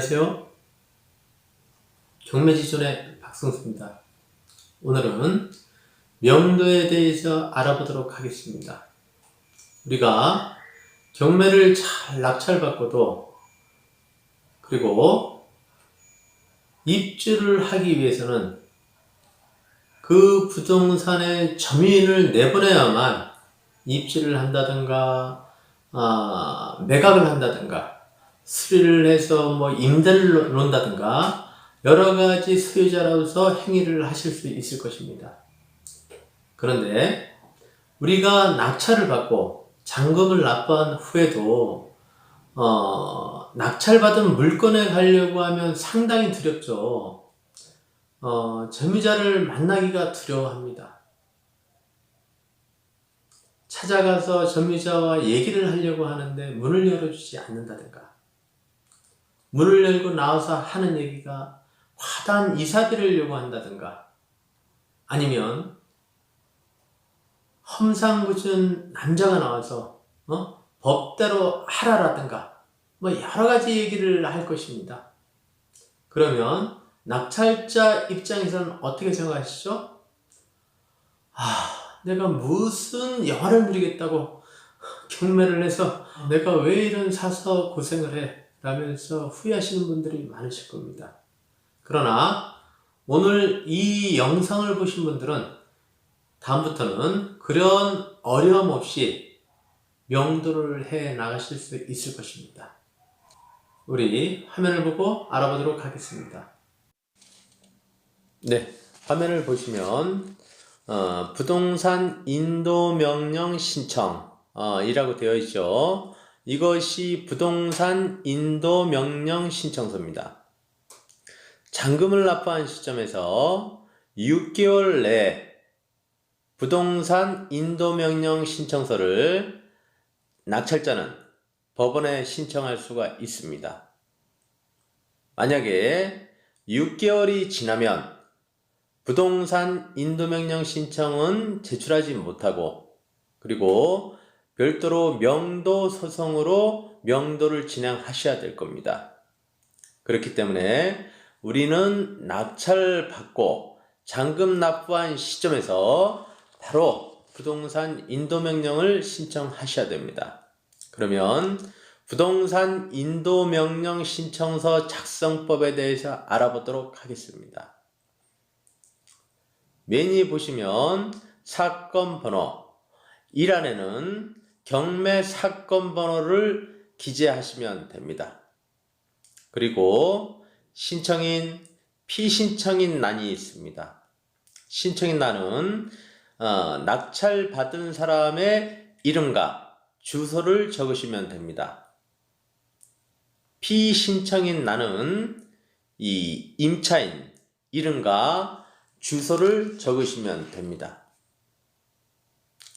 안녕하세요. 경매지존의 박성수입니다. 오늘은 명도에 대해서 알아보도록 하겠습니다. 우리가 경매를 잘 낙찰받고도 그리고 입주를 하기 위해서는 그 부동산의 점유인을 내보내야만 입주를 한다든가 매각을 한다든가 수리를 해서 임대를 놓는다든가 여러가지 소유자로서 행위를 하실 수 있을 것입니다. 그런데 우리가 낙찰을 받고 잔금을 납부한 후에도 낙찰받은 물건에 가려고 하면 상당히 두렵죠. 점유자를 만나기가 두려워합니다. 찾아가서 점유자와 얘기를 하려고 하는데 문을 열어주지 않는다든가, 문을 열고 나와서 하는 얘기가 화단 이사비를 요구한다든가, 아니면 험상궂은 남자가 나와서 법대로 하라라든가 여러가지 얘기를 할 것입니다. 그러면 낙찰자 입장에서는 어떻게 생각하시죠? 내가 무슨 영화를 누리겠다고 경매를 해서 내가 왜 이런 사서 고생을 해? 라면서 후회하시는 분들이 많으실 겁니다. 그러나 오늘 이 영상을 보신 분들은 다음부터는 그런 어려움 없이 명도를 해 나가실 수 있을 것입니다. 우리 화면을 보고 알아보도록 하겠습니다. 네, 화면을 보시면 부동산 인도명령 신청 이라고 되어 있죠. 이것이 부동산 인도명령 신청서입니다. 잔금을 납부한 시점에서 6개월 내에 부동산 인도명령 신청서를 낙찰자는 법원에 신청할 수가 있습니다. 만약에 6개월이 지나면 부동산 인도명령 신청은 제출하지 못하고, 그리고 별도로 명도 소송으로 명도를 진행하셔야 될 겁니다. 그렇기 때문에 우리는 낙찰받고 잔금 납부한 시점에서 바로 부동산 인도명령을 신청하셔야 됩니다. 그러면 부동산 인도명령 신청서 작성법에 대해서 알아보도록 하겠습니다. 메뉴에 보시면 사건 번호 1안에는 경매 사건 번호를 기재하시면 됩니다. 그리고 신청인, 피신청인欄이 있습니다. 신청인欄은 낙찰받은 사람의 이름과 주소를 적으시면 됩니다. 피신청인欄은 이 임차인 이름과 주소를 적으시면 됩니다.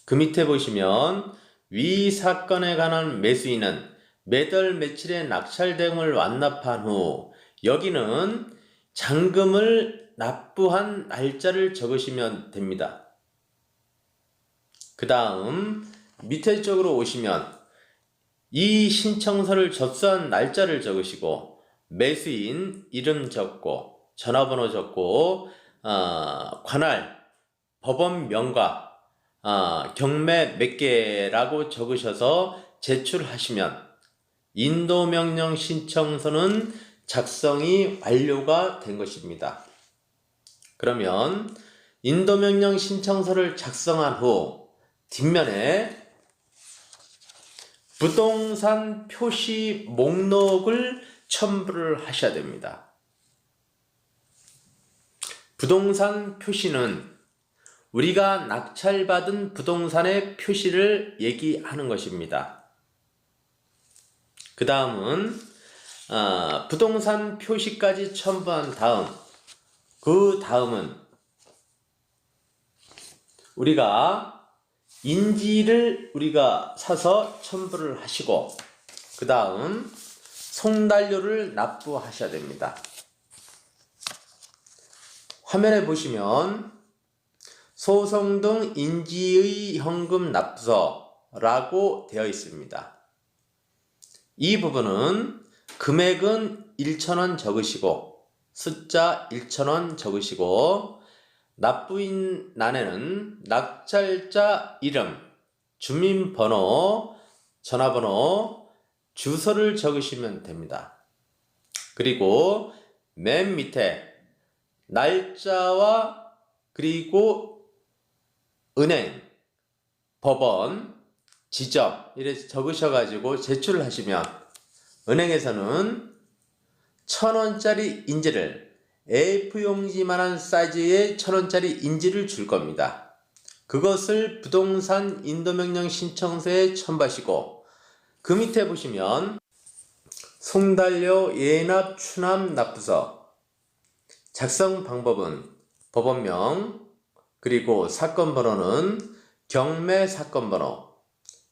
그 밑에 보시면 위 사건에 관한 매수인은 매달 며칠에 낙찰 대금을 완납한 후, 여기는 잔금을 납부한 날짜를 적으시면 됩니다. 그 다음 밑에 쪽으로 오시면 이 신청서를 접수한 날짜를 적으시고 매수인 이름 적고 전화번호 적고 관할, 법원 명과 경매 몇 개라고 적으셔서 제출하시면 인도명령 신청서는 작성이 완료가 된 것입니다. 그러면 인도명령 신청서를 작성한 후 뒷면에 부동산 표시 목록을 첨부를 하셔야 됩니다. 부동산 표시는 우리가 낙찰받은 부동산의 표시를 얘기하는 것입니다. 그 다음은 부동산 표시까지 첨부한 다음, 그 다음은 우리가 인지를 우리가 사서 첨부를 하시고, 그 다음 송달료를 납부하셔야 됩니다. 화면에 보시면 소송 등 인지의 현금 납부서라고 되어 있습니다. 이 부분은 금액은 1,000원 적으시고 숫자 1,000원 적으시고 납부인란에는 낙찰자 이름, 주민번호, 전화번호, 주소를 적으시면 됩니다. 그리고 맨 밑에 날짜와 그리고 은행, 법원, 지점 이렇게 적으셔가지고 제출을 하시면 은행에서는 1,000원짜리 인지를 A4용지만한 사이즈의 1,000원짜리 인지를 줄 겁니다. 그것을 부동산 인도명령 신청서에 첨부하시고 그 밑에 보시면 송달료 예납 추납 납부서 작성 방법은 법원명 그리고 사건 번호는 경매 사건 번호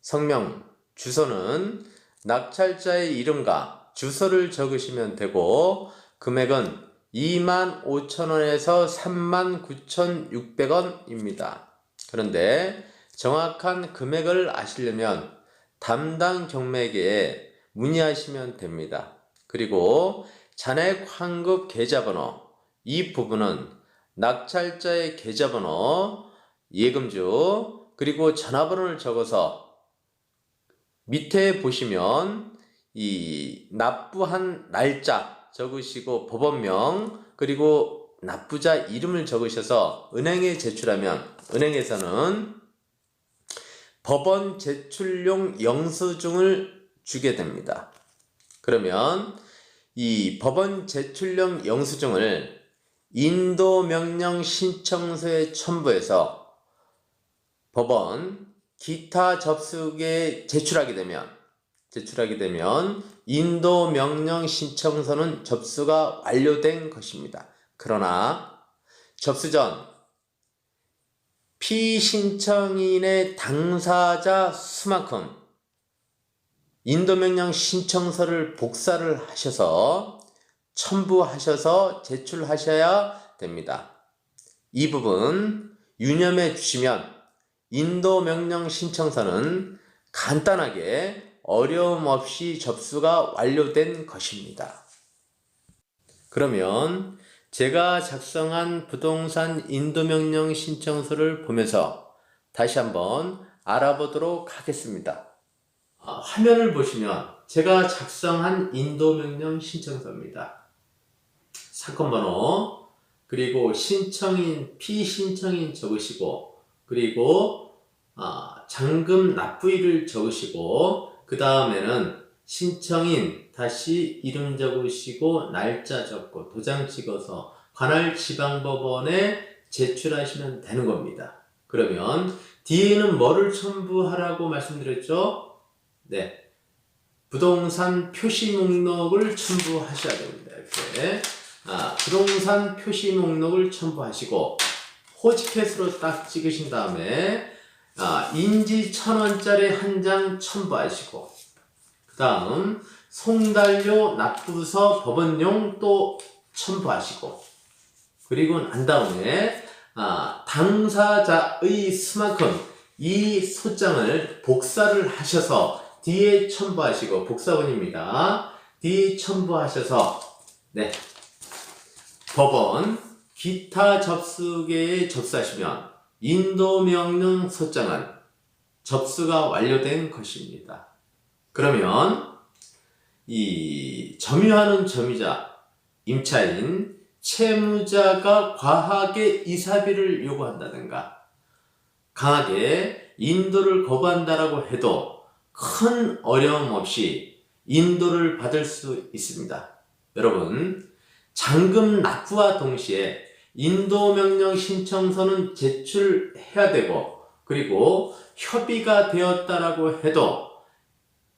성명 주소는 낙찰자의 이름과 주소를 적으시면 되고 금액은 25,000원에서 39,600원입니다. 그런데 정확한 금액을 아시려면 담당 경매계에 문의하시면 됩니다. 그리고 잔액 환급 계좌번호 이 부분은 낙찰자의 계좌번호, 예금주, 그리고 전화번호를 적어서 밑에 보시면 이 납부한 날짜 적으시고 법원명 그리고 납부자 이름을 적으셔서 은행에 제출하면 은행에서는 법원 제출용 영수증을 주게 됩니다. 그러면 이 법원 제출용 영수증을 인도명령 신청서에 첨부해서 법원 기타 접수기에 제출하게 되면 인도명령 신청서는 접수가 완료된 것입니다. 그러나 접수 전 피신청인의 당사자 수만큼 인도명령 신청서를 복사를 하셔서 첨부하셔서 제출하셔야 됩니다. 이 부분 유념해 주시면 인도명령 신청서는 간단하게 어려움 없이 접수가 완료된 것입니다. 그러면 제가 작성한 부동산 인도명령 신청서를 보면서 다시 한번 알아보도록 하겠습니다. 화면을 보시면 제가 작성한 인도명령 신청서입니다. 사건번호 그리고 신청인, 피신청인 적으시고 그리고 잔금 납부일을 적으시고 그 다음에는 신청인 다시 이름 적으시고 날짜 적고 도장 찍어서 관할 지방법원에 제출하시면 되는 겁니다. 그러면 뒤에는 뭐를 첨부하라고 말씀드렸죠? 네, 부동산 표시 목록을 첨부하셔야 됩니다. 이렇게 부동산 표시 목록을 첨부하시고 호지켓으로 딱 찍으신 다음에 인지 1,000원짜리 한 장 첨부하시고 그 다음 송달료 납부서 법원용 또 첨부하시고 그리고 난 다음에 당사자의 수만큼 이 소장을 복사를 하셔서 뒤에 첨부하시고 복사본입니다. 뒤에 첨부하셔서 네, 법원 기타 접수계에 접수하시면 인도명령 소장은 접수가 완료된 것입니다. 그러면 이 점유하는 점유자, 임차인, 채무자가 과하게 이사비를 요구한다든가 강하게 인도를 거부한다라고 해도 큰 어려움 없이 인도를 받을 수 있습니다. 여러분, 잔금 납부와 동시에 인도명령 신청서는 제출해야 되고 그리고 협의가 되었다라고 해도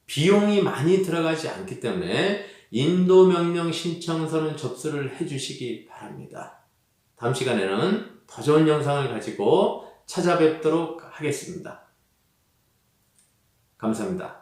비용이 많이 들어가지 않기 때문에 인도명령 신청서는 접수를 해주시기 바랍니다. 다음 시간에는 더 좋은 영상을 가지고 찾아뵙도록 하겠습니다. 감사합니다.